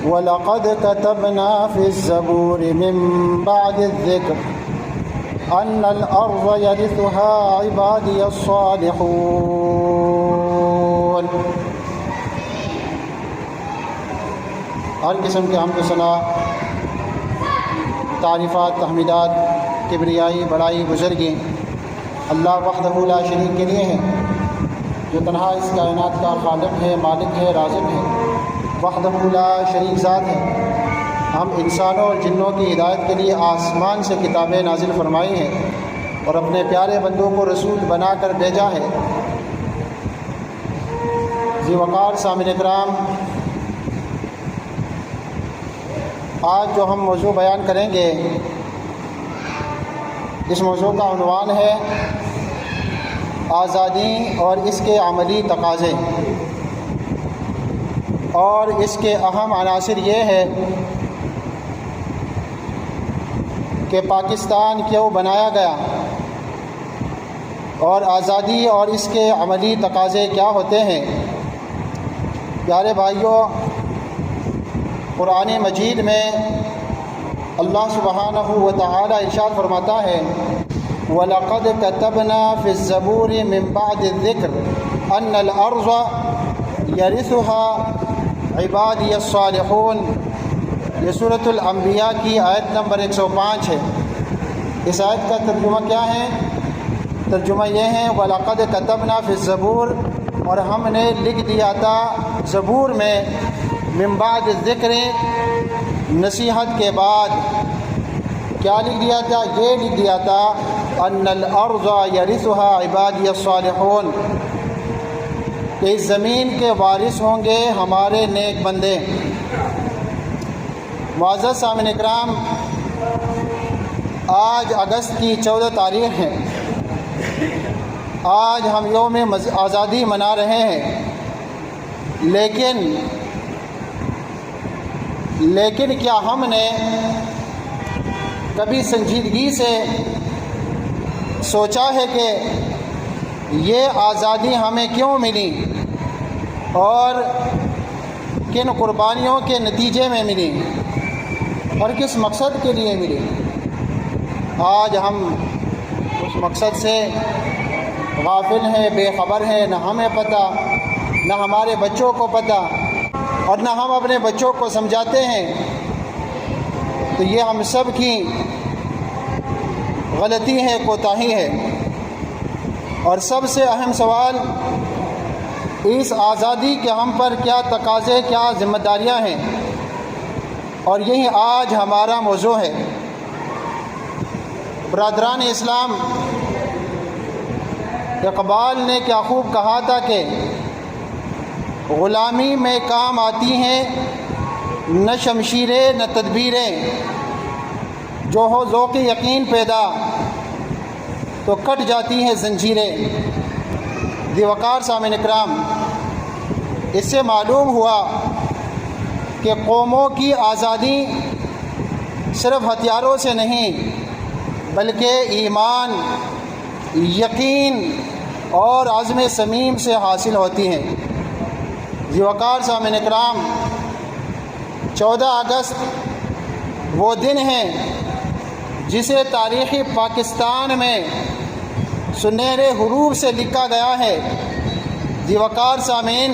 وَلَقَدْ كَتَبْنَا فِي الزَّبُورِ مِن بَعْدِ الذِّكْرِ أَنَّ الْأَرْضَ يَرِثُهَا عِبَادِيَ الصَّالِحُونَ۔ ہر قسم کے حمد و ثنا، تعریفات، تحمیدات، کبریائی، بڑائی، بزرگی اللہ وحدہ لا شریک کے لیے ہے، جو تنہا اس کائنات کا خالق ہے، مالک ہے، رازق ہے، وحدہ لا شریک ذات ہے۔ ہم انسانوں اور جنوں کی ہدایت کے لیے آسمان سے کتابیں نازل فرمائی ہیں اور اپنے پیارے بندوں کو رسول بنا کر بھیجا ہے۔ ذی وقار سامعین کرام، آج جو ہم موضوع بیان کریں گے، اس موضوع کا عنوان ہے آزادی اور اس کے عملی تقاضے، اور اس کے اہم عناصر یہ ہے کہ پاکستان کیوں بنایا گیا، اور آزادی اور اس کے عملی تقاضے کیا ہوتے ہیں۔ پیارے بھائیوں، قرآن مجید میں اللہ سبحانہ و تعالی ارشاد فرماتا ہے وَلَقَدْ كَتَبْنَا فِي الزَّبُورِ مِن بَعْدِ الذِّكْرِ أَنَّ الْأَرْضَ يَرِثُهَا عِبَادِيَ الصَّالِحُونَ۔ یہ سورۃ الانبیاء کی آیت نمبر 105 ہے۔ اس آیت کا ترجمہ کیا ہے؟ ترجمہ یہ ہے وَلَقَدْ كَتَبْنَا فِي الزَّبُورِ، اور ہم نے لکھ دیا تھا زبور میں، من بعد الذکر، نصیحت کے بعد۔ کیا لکھ دیا تھا؟ یہ لکھ دیا تھا ان الارض یرثها عبادی الصالحون، کہ اس زمین کے وارث ہوں گے ہمارے نیک بندے۔ معزز سامعین اکرام، آج اگست کی 14 تاریخ ہے۔ آج ہم یوم آزادی منا رہے ہیں، لیکن کیا ہم نے کبھی سنجیدگی سے سوچا ہے کہ یہ آزادی ہمیں کیوں ملی اور کن قربانیوں کے نتیجے میں ملی اور کس مقصد کے لیے ملی؟ آج ہم اس مقصد سے غافل ہیں، بے خبر ہیں، نہ ہمیں پتہ، نہ ہمارے بچوں کو پتہ، اور نہ ہم اپنے بچوں کو سمجھاتے ہیں۔ تو یہ ہم سب کی غلطی ہے، کوتاہی ہے۔ اور سب سے اہم سوال اس آزادی کے ہم پر کیا تقاضے، کیا ذمہ داریاں ہیں، اور یہی آج ہمارا موضوع ہے۔ برادران اسلام، اقبال نے کیا خوب کہا تھا کہ غلامی میں کام آتی ہیں نہ شمشیریں نہ تدبیریں، جو ہو ذوق یقین پیدا تو کٹ جاتی ہیں زنجیریں۔ ذی وقار سامعین اکرام، اس سے معلوم ہوا کہ قوموں کی آزادی صرف ہتھیاروں سے نہیں بلکہ ایمان، یقین اور عزم صمیم سے حاصل ہوتی ہیں۔ ذی وقار سامعین اکرام، 14 اگست وہ دن ہے جسے تاریخی پاکستان میں سنہرے حروف سے لکھا گیا ہے۔ ذی وقار سامعین،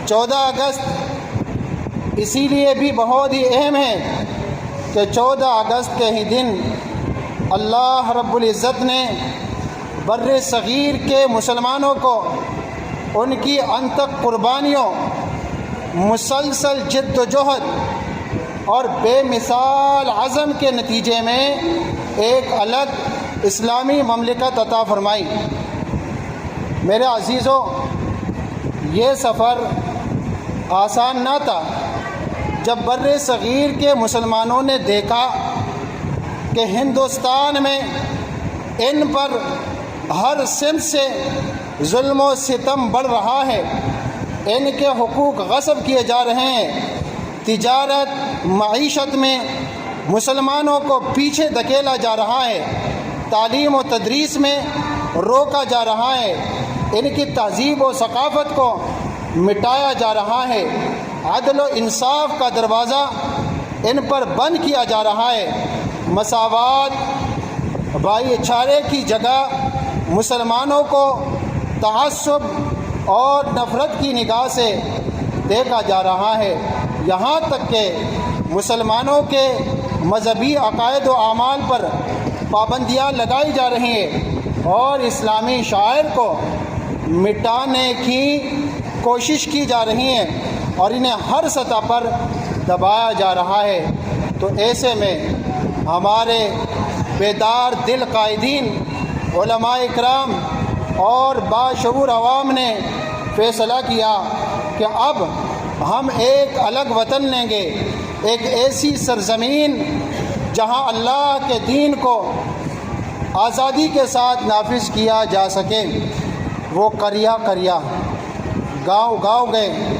14 اگست اسی لیے بھی بہت ہی اہم ہے کہ 14 اگست کے ہی دن اللہ رب العزت نے بر صغیر کے مسلمانوں کو ان کی انتق قربانیوں، مسلسل جد و جہد اور بے مثال عزم کے نتیجے میں ایک الگ اسلامی مملکت عطا فرمائی۔ میرے عزیزوں، یہ سفر آسان نہ تھا۔ جب بر صغیر کے مسلمانوں نے دیکھا کہ ہندوستان میں ان پر ہر سمت سے ظلم و ستم بڑھ رہا ہے، ان کے حقوق غصب کیے جا رہے ہیں، تجارت معیشت میں مسلمانوں کو پیچھے دھکیلا جا رہا ہے، تعلیم و تدریس میں روکا جا رہا ہے، ان کی تہذیب و ثقافت کو مٹایا جا رہا ہے، عدل و انصاف کا دروازہ ان پر بند کیا جا رہا ہے۔ مساوات، بھائی چارے کی جگہ مسلمانوں کو تعصب اور نفرت کی نگاہ سے دیکھا جا رہا ہے، یہاں تک کہ مسلمانوں کے مذہبی عقائد و اعمال پر پابندیاں لگائی جا رہی ہیں اور اسلامی شاعر کو مٹانے کی کوشش کی جا رہی ہے اور انہیں ہر سطح پر دبایا جا رہا ہے۔ تو ایسے میں ہمارے بیدار دل قائدین، علماء اکرام اور باشعور عوام نے فیصلہ کیا کہ اب ہم ایک الگ وطن لیں گے، ایک ایسی سرزمین جہاں اللہ کے دین کو آزادی کے ساتھ نافذ کیا جا سکے۔ وہ قریہ قریہ، گاؤں گاؤں گئے،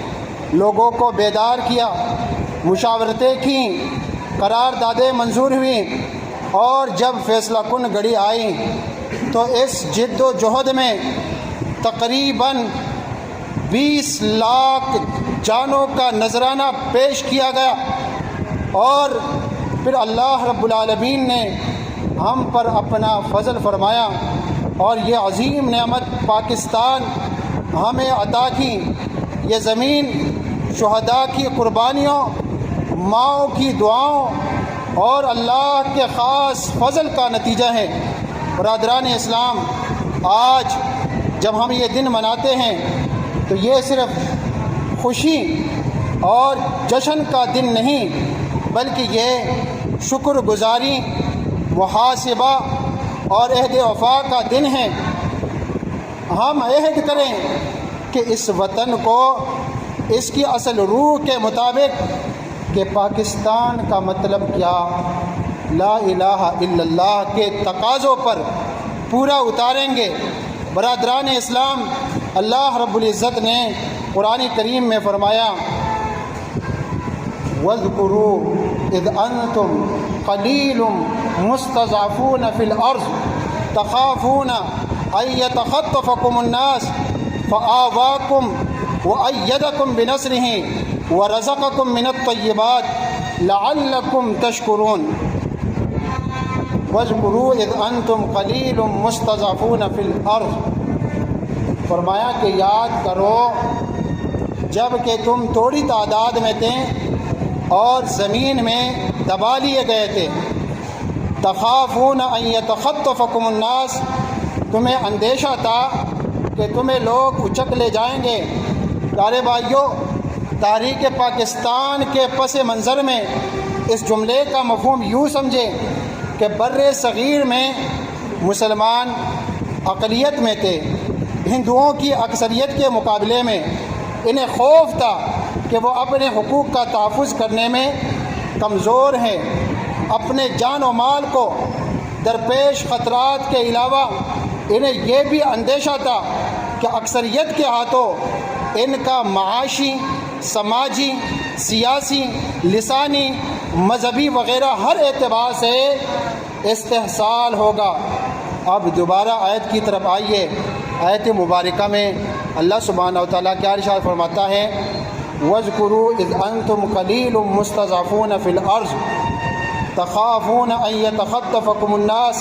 لوگوں کو بیدار کیا، مشاورتیں کیں، قراردادیں منظور ہوئیں، اور جب فیصلہ کن گھڑی آئی تو اس جد و جہد میں تقریباً 20 لاکھ جانوں کا نذرانہ پیش کیا گیا، اور پھر اللہ رب العالمین نے ہم پر اپنا فضل فرمایا اور یہ عظیم نعمت پاکستان ہمیں عطا کی۔ یہ زمین شہداء کی قربانیوں، ماؤں کی دعاؤں اور اللہ کے خاص فضل کا نتیجہ ہے۔ برادران اسلام، آج جب ہم یہ دن مناتے ہیں تو یہ صرف خوشی اور جشن کا دن نہیں، بلکہ یہ شکر گزاری، محاسبہ اور عہد وفا کا دن ہے۔ ہم عہد کریں کہ اس وطن کو اس کی اصل روح کے مطابق کہ پاکستان کا مطلب کیا، لا الہ الا اللہ کے تقاضوں پر پورا اتاریں گے۔ برادران اسلام، اللہ رب العزت نے قرآن کریم میں فرمایا، وَاذْكُرُوا إِذْ أَنْتُمْ قَلِيلٌ مُسْتَضْعَفُونَ فِي الْأَرْضِ تَخَافُونَ أَنْ يَتَخَطَّفَكُمُ النَّاسُ فَآوَاكُمْ وَأَيَّدَكُمْ بِنَصْرِهِ وَرَزَقَكُمْ مِنَ الطَّيِّبَاتِ لَعَلَّكُمْ تَشْكُرُونَ۔ وَاذْكُرُوا إِذْ أَنْتُمْ قَلِيلٌ مُسْتَضْعَفُونَ فِي الْأَرْضِ، فرمایا کہ یاد کرو جب کہ تم تھوڑی تعداد میں تھے اور زمین میں دبا لیے گئے تھے۔ تخافون ان یتخطفکم الناس، تمہیں اندیشہ تھا کہ تمہیں لوگ اچک لے جائیں گے۔ پیارے بھائیوں، تحریک پاکستان کے پس منظر میں اس جملے کا مفہوم یوں سمجھے کہ بر صغیر میں مسلمان اقلیت میں تھے، ہندوؤں کی اکثریت کے مقابلے میں انہیں خوف تھا کہ وہ اپنے حقوق کا تحفظ کرنے میں کمزور ہیں۔ اپنے جان و مال کو درپیش خطرات کے علاوہ انہیں یہ بھی اندیشہ تھا کہ اکثریت کے ہاتھوں ان کا معاشی، سماجی، سیاسی، لسانی، مذہبی وغیرہ ہر اعتبار سے استحصال ہوگا۔ اب دوبارہ آیت کی طرف آئیے۔ آیت مبارکہ میں اللہ سبحانہ و تعالیٰ کیا ارشاد فرماتا ہے، وَاذْكُرُوا إِذْ أَنْتُمْ قَلِيلٌ مُسْتَضْعَفُونَ فِي الْأَرْضِ تَخَافُونَ أَنْ يَتَخَطَّفَكُمُ النَّاسُ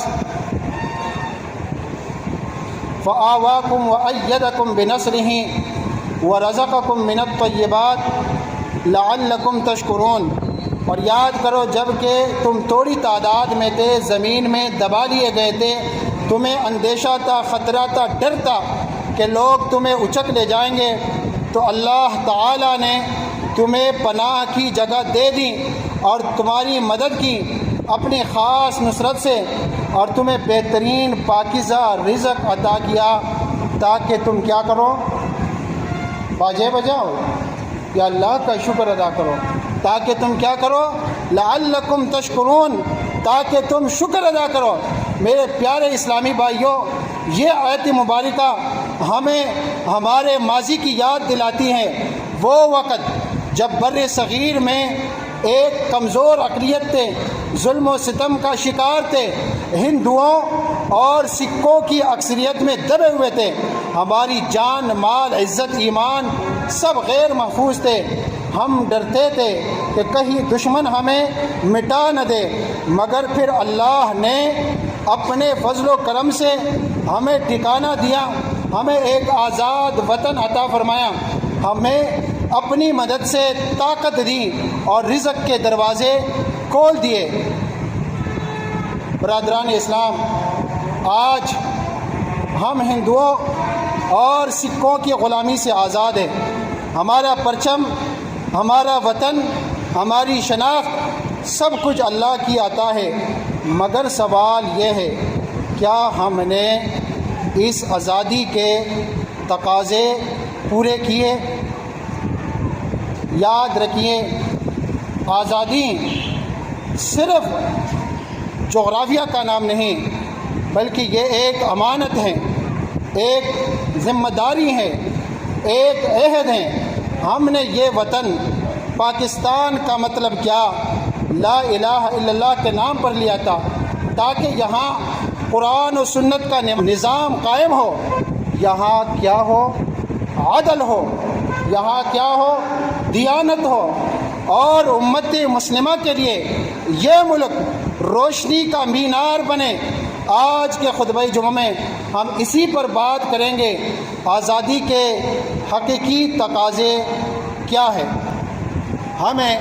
فَآوَاكُمْ وَأَيَّدَكُمْ بِنَصْرِهِ وَرَزَقَكُمْ مِنَ الطَّيِّبَاتِ لَعَلَّكُمْ تَشْكُرُونَ، اور یاد کرو جب کہ تم تھوڑی تعداد میں تھے، زمین میں دبا لیے گئے تھے، تمہیں اندیشہ تھا، خطرہ تھا، ڈر تھا کہ لوگ تمہیں اچک لے جائیں گے، تو اللہ تعالیٰ نے تمہیں پناہ کی جگہ دے دی اور تمہاری مدد کی اپنی خاص نصرت سے، اور تمہیں بہترین پاکیزہ رزق عطا کیا تاکہ تم کیا کرو، باجے بجاؤ یا اللہ کا شکر ادا کرو، تاکہ تم کیا کرو، لعلکم تشکرون، تاکہ تم شکر ادا کرو۔ میرے پیارے اسلامی بھائیوں، یہ آیت مبارکہ ہمیں ہمارے ماضی کی یاد دلاتی ہے، وہ وقت جب بر صغیر میں ایک کمزور اقلیت تھے، ظلم و ستم کا شکار تھے، ہندوؤں اور سکھوں کی اکثریت میں دبے ہوئے تھے، ہماری جان، مال، عزت، ایمان سب غیر محفوظ تھے۔ ہم ڈرتے تھے کہ کہیں دشمن ہمیں مٹا نہ دے، مگر پھر اللہ نے اپنے فضل و کرم سے ہمیں ٹھکانہ دیا، ہمیں ایک آزاد وطن عطا فرمایا، ہمیں اپنی مدد سے طاقت دی اور رزق کے دروازے کھول دیے۔ برادران اسلام، آج ہم ہندوؤں اور سکھوں کی غلامی سے آزاد ہیں۔ ہمارا پرچم، ہمارا وطن، ہماری شناخت سب کچھ اللہ کی عطا ہے، مگر سوال یہ ہے کیا ہم نے اس آزادی کے تقاضے پورے کیے؟ یاد رکھیے، آزادی صرف جغرافیہ کا نام نہیں، بلکہ یہ ایک امانت ہے، ایک ذمہ داری ہے، ایک عہد ہے۔ ہم نے یہ وطن پاکستان کا مطلب کیا لا الہ الا اللہ کے نام پر لیا تھا، تاکہ یہاں قرآن و سنت کا نظام قائم ہو، یہاں کیا ہو؟ عدل ہو، یہاں کیا ہو؟ دیانت ہو، اور امت مسلمہ کے لیے یہ ملک روشنی کا مینار بنے۔ آج کے خطبہ جمعہ میں ہم اسی پر بات کریں گے، آزادی کے حقیقی تقاضے کیا ہے، ہمیں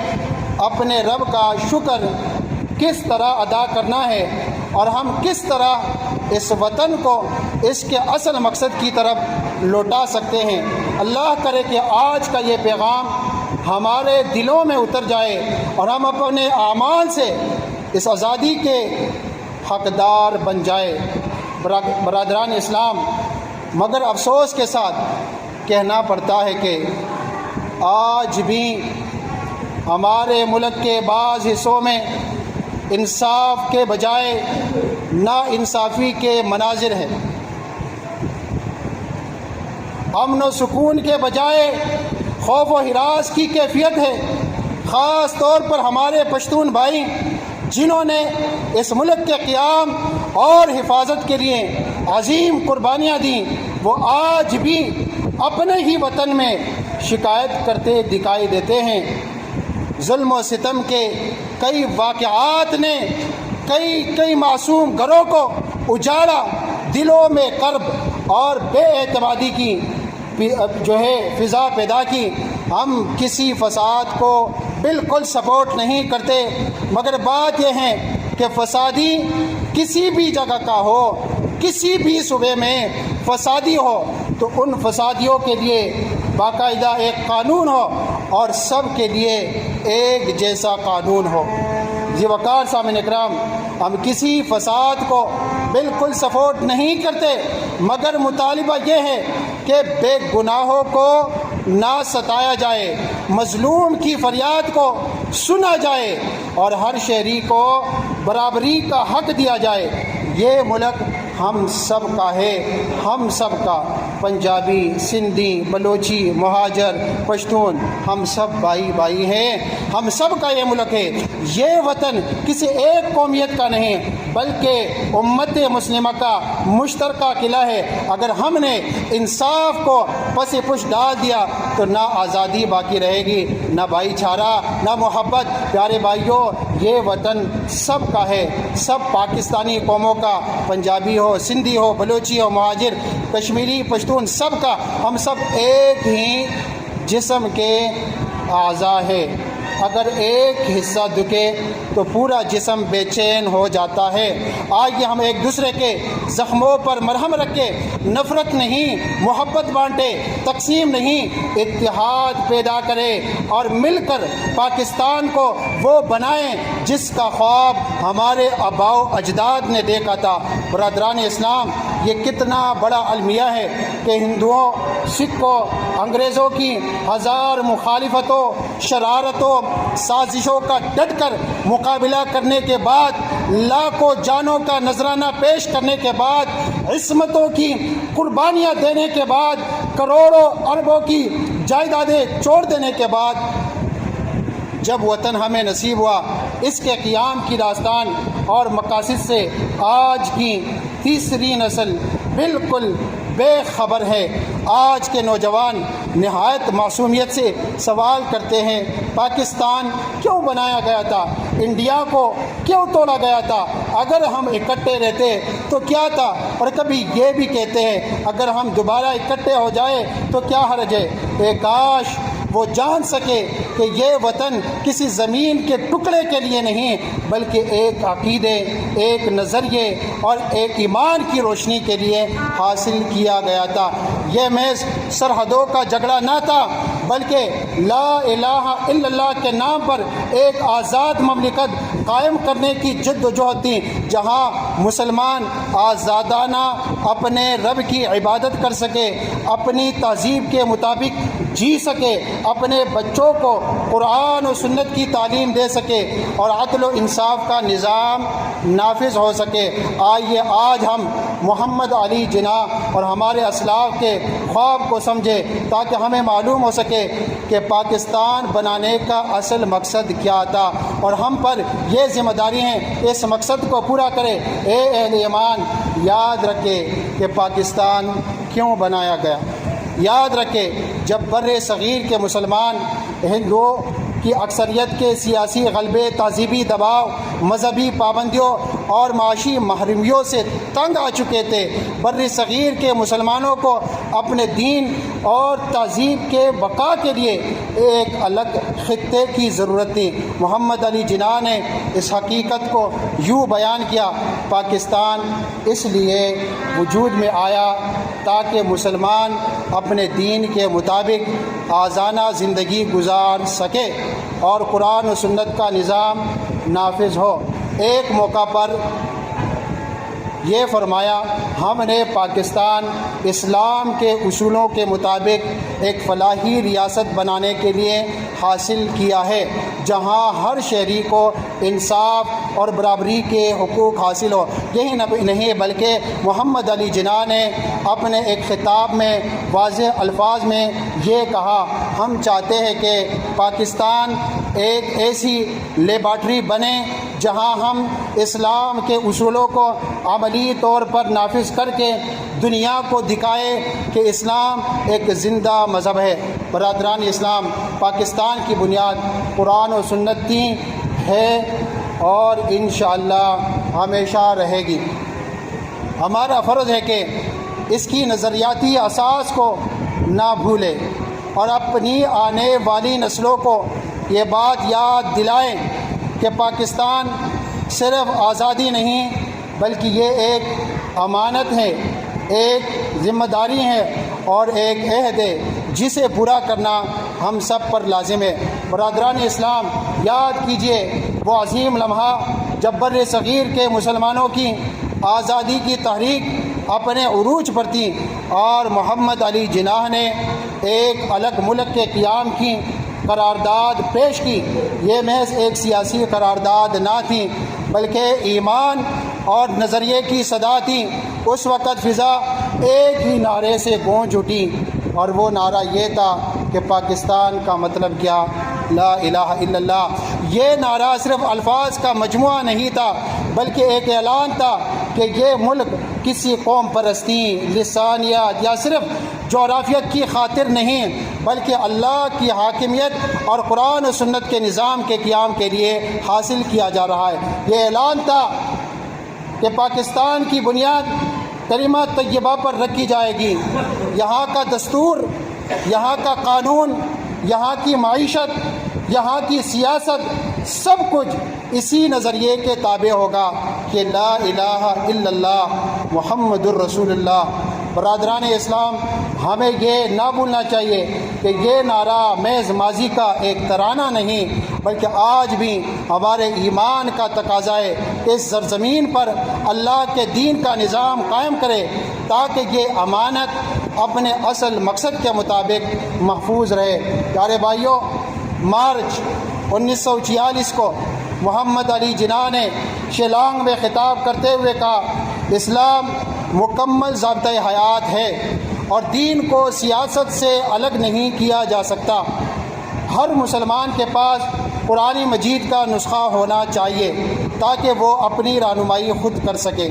اپنے رب کا شکر کس طرح ادا کرنا ہے، اور ہم کس طرح اس وطن کو اس کے اصل مقصد کی طرف لوٹا سکتے ہیں۔ اللہ کرے کہ آج کا یہ پیغام ہمارے دلوں میں اتر جائے اور ہم اپنے اعمال سے اس آزادی کے حقدار بن جائے۔ برادران اسلام، مگر افسوس کے ساتھ کہنا پڑتا ہے کہ آج بھی ہمارے ملک کے بعض حصوں میں انصاف کے بجائے نا انصافی کے مناظر ہیں، امن و سکون کے بجائے خوف و ہراس کی کیفیت ہے۔ خاص طور پر ہمارے پشتون بھائی جنہوں نے اس ملک کے قیام اور حفاظت کے لیے عظیم قربانیاں دیں، وہ آج بھی اپنے ہی وطن میں شکایت کرتے دکھائی دیتے ہیں۔ ظلم و ستم کے کئی واقعات نے کئی معصوم گھروں کو اجاڑا، دلوں میں کرب اور بے اعتمادی کی فضا پیدا کی۔ ہم کسی فساد کو بالکل سپورٹ نہیں کرتے، مگر بات یہ ہے کہ فسادی کسی بھی جگہ کا ہو، کسی بھی صوبے میں فسادی ہو تو ان فسادیوں کے لیے باقاعدہ ایک قانون ہو اور سب کے لیے ایک جیسا قانون ہو۔ جی وقار سامعین اکرام، ہم کسی فساد کو بالکل سپورٹ نہیں کرتے، مگر مطالبہ یہ ہے کہ بے گناہوں کو نہ ستایا جائے، مظلوم کی فریاد کو سنا جائے اور ہر شہری کو برابری کا حق دیا جائے۔ یہ ملک ہم سب کا ہے، ہم سب کا، پنجابی، سندھی، بلوچی، مہاجر، پشتون، ہم سب بھائی بھائی ہیں، ہم سب کا یہ ملک ہے۔ یہ وطن کسی ایک قومیت کا نہیں بلکہ امت مسلمہ کا مشترکہ قلعہ ہے۔ اگر ہم نے انصاف کو پس پش ڈال دیا تو نہ آزادی باقی رہے گی، نہ بھائی چارہ، نہ محبت۔ پیارے بھائیوں، یہ وطن سب کا ہے، سب پاکستانی قوموں کا، پنجابی ہو، سندھی ہو، بلوچی ہو، مہاجر، کشمیری، پشتون، سب کا، ہم سب ایک ہی جسم کے اعضاء ہیں۔ اگر ایک حصہ دکھے تو پورا جسم بے چین ہو جاتا ہے۔ آئیے ہم ایک دوسرے کے زخموں پر مرہم رکھے، نفرت نہیں، محبت بانٹے، تقسیم نہیں، اتحاد پیدا کرے اور مل کر پاکستان کو وہ بنائیں جس کا خواب ہمارے آباء و اجداد نے دیکھا تھا۔ برادران اسلام، یہ کتنا بڑا المیہ ہے کہ ہندوؤں، سکھوں، انگریزوں کی ہزار مخالفتوں، شرارتوں، سازشوں کا ڈٹ کر مقابلہ کرنے کے بعد، لاکھوں جانوں کا نذرانہ پیش کرنے کے بعد، عصمتوں کی قربانیاں دینے کے بعد، کروڑوں اربوں کی جائیدادیں چھوڑ دینے کے بعد جب وطن ہمیں نصیب ہوا، اس کے قیام کی داستان اور مقاصد سے آج کی تیسری نسل بالکل بے خبر ہے۔ آج کے نوجوان نہایت معصومیت سے سوال کرتے ہیں، پاکستان کیوں بنایا گیا تھا؟ انڈیا کو کیوں توڑا گیا تھا؟ اگر ہم اکٹھے رہتے تو کیا تھا؟ اور کبھی یہ بھی کہتے ہیں اگر ہم دوبارہ اکٹھے ہو جائے تو کیا حرج ہے؟ کاش وہ جان سکے کہ یہ وطن کسی زمین کے ٹکڑے کے لیے نہیں بلکہ ایک عقیدے، ایک نظریے اور ایک ایمان کی روشنی کے لیے حاصل کیا گیا تھا۔ یہ محض سرحدوں کا جھگڑا نہ تھا بلکہ لا الہ الا اللہ کے نام پر ایک آزاد مملکت قائم کرنے کی جد و جہد تھی، جہاں مسلمان آزادانہ اپنے رب کی عبادت کر سکے، اپنی تہذیب کے مطابق جی سکے، اپنے بچوں کو قرآن و سنت کی تعلیم دے سکے اور عدل و انصاف کا نظام نافذ ہو سکے۔ آئیے آج ہم محمد علی جناح اور ہمارے اسلاف کے خواب کو سمجھے تاکہ ہمیں معلوم ہو سکے کہ پاکستان بنانے کا اصل مقصد کیا تھا اور ہم پر یہ ذمہ داری ہیں اس مقصد کو پورا کرے۔ اے اہل ایمان، یاد رکھے کہ پاکستان کیوں بنایا گیا۔ یاد رکھے جب بر صغیر کے مسلمان ہندوؤں کی اکثریت کے سیاسی غلبے، تہذیبی دباؤ، مذہبی پابندیوں اور معاشی محرومیوں سے تنگ آ چکے تھے، بر صغیر کے مسلمانوں کو اپنے دین اور تہذیب کے بقا کے لیے ایک الگ خطے کی ضرورت تھی۔ محمد علی جناح نے اس حقیقت کو یوں بیان کیا، پاکستان اس لیے وجود میں آیا تاکہ مسلمان اپنے دین کے مطابق آزادانہ زندگی گزار سکے اور قرآن و سنت کا نظام نافذ ہو۔ ایک موقع پر یہ فرمایا، ہم نے پاکستان اسلام کے اصولوں کے مطابق ایک فلاحی ریاست بنانے کے لیے حاصل کیا ہے جہاں ہر شہری کو انصاف اور برابری کے حقوق حاصل ہو۔ یہی نہیں بلکہ محمد علی جناح نے اپنے ایک خطاب میں واضح الفاظ میں یہ کہا، ہم چاہتے ہیں کہ پاکستان ایک ایسی لیبارٹری بنے جہاں ہم اسلام کے اصولوں کو عملی طور پر نافذ کر کے دنیا کو دکھائے کہ اسلام ایک زندہ مذہب ہے۔ برادران اسلام، پاکستان کی بنیاد قرآن و سنت ہے اور انشاءاللہ ہمیشہ رہے گی۔ ہمارا فرض ہے کہ اس کی نظریاتی اساس کو نہ بھولیں اور اپنی آنے والی نسلوں کو یہ بات یاد دلائیں کہ پاکستان صرف آزادی نہیں بلکہ یہ ایک امانت ہے، ایک ذمہ داری ہے اور ایک عہد ہے جسے پورا کرنا ہم سب پر لازم ہے۔ برادران اسلام، یاد کیجئے وہ عظیم لمحہ جب بر صغیر کے مسلمانوں کی آزادی کی تحریک اپنے عروج پر تھی اور محمد علی جناح نے ایک الگ ملک کے قیام کی قرارداد پیش کی۔ یہ محض ایک سیاسی قرارداد نہ تھی بلکہ ایمان اور نظریے کی صدا تھی۔ اس وقت فضا ایک ہی نعرے سے گونج اٹھی اور وہ نعرہ یہ تھا کہ پاکستان کا مطلب کیا؟ لا الہ الا اللہ۔ یہ نعرہ صرف الفاظ کا مجموعہ نہیں تھا بلکہ ایک اعلان تھا کہ یہ ملک کسی قوم پرستی، لسانیت یا صرف جغرافیت کی خاطر نہیں بلکہ اللہ کی حاکمیت اور قرآن و سنت کے نظام کے قیام کے لیے حاصل کیا جا رہا ہے۔ یہ اعلان تھا کہ پاکستان کی بنیاد کلمہ طیبہ پر رکھی جائے گی، یہاں کا دستور، یہاں کا قانون، یہاں کی معیشت، یہاں کی سیاست، سب کچھ اسی نظریے کے تابع ہوگا کہ لا الہ الا اللہ محمد الرسول اللہ۔ برادران اسلام، ہمیں یہ نہ بھولنا چاہیے کہ یہ نعرہ محض ماضی کا ایک ترانہ نہیں بلکہ آج بھی ہمارے ایمان کا تقاضا ہے کہ اس سرزمین پر اللہ کے دین کا نظام قائم کرے تاکہ یہ امانت اپنے اصل مقصد کے مطابق محفوظ رہے۔ پیارے بھائیوں، مارچ 1946 کو محمد علی جناح نے شیلانگ میں خطاب کرتے ہوئے کہا، اسلام مکمل ضابطۂ حیات ہے اور دین کو سیاست سے الگ نہیں کیا جا سکتا۔ ہر مسلمان کے پاس قرآن مجید کا نسخہ ہونا چاہیے تاکہ وہ اپنی رہنمائی خود کر سکے۔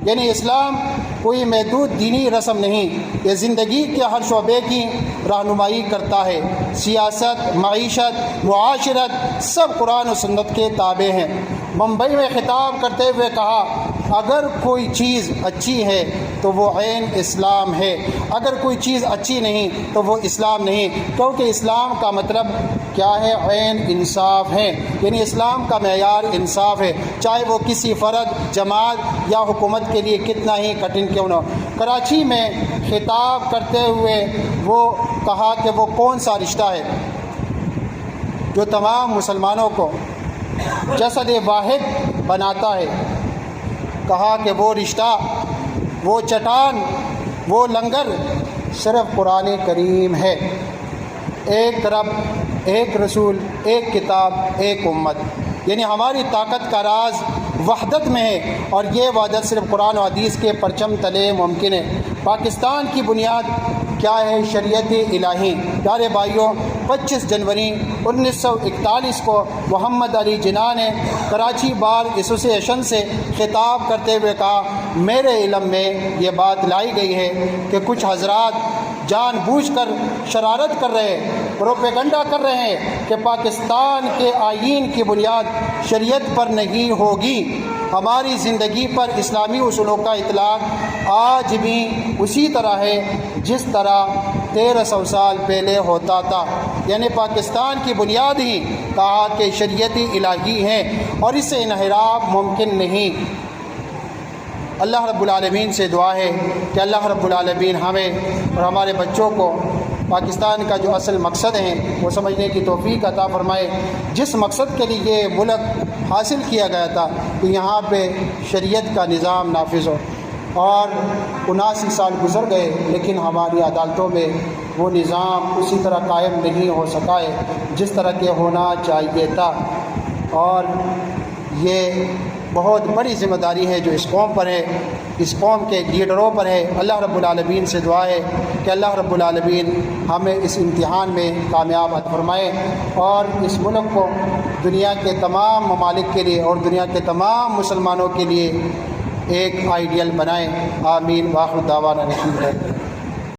یعنی اسلام کوئی محدود دینی رسم نہیں، یہ زندگی کے ہر شعبے کی رہنمائی کرتا ہے۔ سیاست، معیشت، معاشرت سب قرآن و سنت کے تابع ہیں۔ ممبئی میں خطاب کرتے ہوئے کہا، اگر کوئی چیز اچھی ہے تو وہ عین اسلام ہے، اگر کوئی چیز اچھی نہیں تو وہ اسلام نہیں، کیونکہ اسلام کا مطلب کیا ہے؟ عین انصاف ہے، یعنی اسلام کا معیار انصاف ہے، چاہے وہ کسی فرد، جماعت یا حکومت کے لیے کتنا ہی کٹھن کیوں نہ ہو۔ کراچی میں خطاب کرتے ہوئے وہ کہا کہ وہ کون سا رشتہ ہے جو تمام مسلمانوں کو جسد واحد بناتا ہے؟ کہا کہ وہ رشتہ، وہ چٹان، وہ لنگر صرف قرآن کریم ہے۔ ایک رب، ایک رسول، ایک کتاب، ایک امت، یعنی ہماری طاقت کا راز وحدت میں ہے، اور یہ وحدت صرف قرآن و حدیث کے پرچم تلے ممکن ہے۔ پاکستان کی بنیاد کیا ہے؟ شریعت الہی۔ پیارے بھائیوں، 25 جنوری 1941 کو محمد علی جناح نے کراچی بار ایسوسی ایشن سے خطاب کرتے ہوئے کہا، میرے علم میں یہ بات لائی گئی ہے کہ کچھ حضرات جان بوجھ کر شرارت کر رہے ہیں، پروپیگنڈا کر رہے ہیں کہ پاکستان کے آئین کی بنیاد شریعت پر نہیں ہوگی۔ ہماری زندگی پر اسلامی اصولوں کا اطلاق آج بھی اسی طرح ہے جس طرح 1300 سال پہلے ہوتا تھا، یعنی پاکستان کی بنیاد ہی کہا کہ شریعت الہی ہے اور اس سے انحراف ممکن نہیں۔ اللہ رب العالمین سے دعا ہے کہ اللہ رب العالمین ہمیں اور ہمارے بچوں کو پاکستان کا جو اصل مقصد ہے وہ سمجھنے کی توفیق عطا فرمائے، جس مقصد کے لیے یہ ملک حاصل کیا گیا تھا کہ یہاں پہ شریعت کا نظام نافذ ہو۔ اور 79 سال گزر گئے لیکن ہماری عدالتوں میں وہ نظام اسی طرح قائم نہیں ہو سکا ہے جس طرح کے ہونا چاہیے تھا، اور یہ بہت بڑی ذمہ داری ہے جو اس قوم پر ہے، اس قوم کے لیڈروں پر ہے۔ اللہ رب العالمین سے دعا ہے کہ اللہ رب العالمین ہمیں اس امتحان میں کامیاب عطا فرمائے اور اس ملک کو دنیا کے تمام ممالک کے لیے اور دنیا کے تمام مسلمانوں کے لیے ایک آئیڈیل بنائیں۔ آمین۔ وآخر دعوانا الحمدللہ۔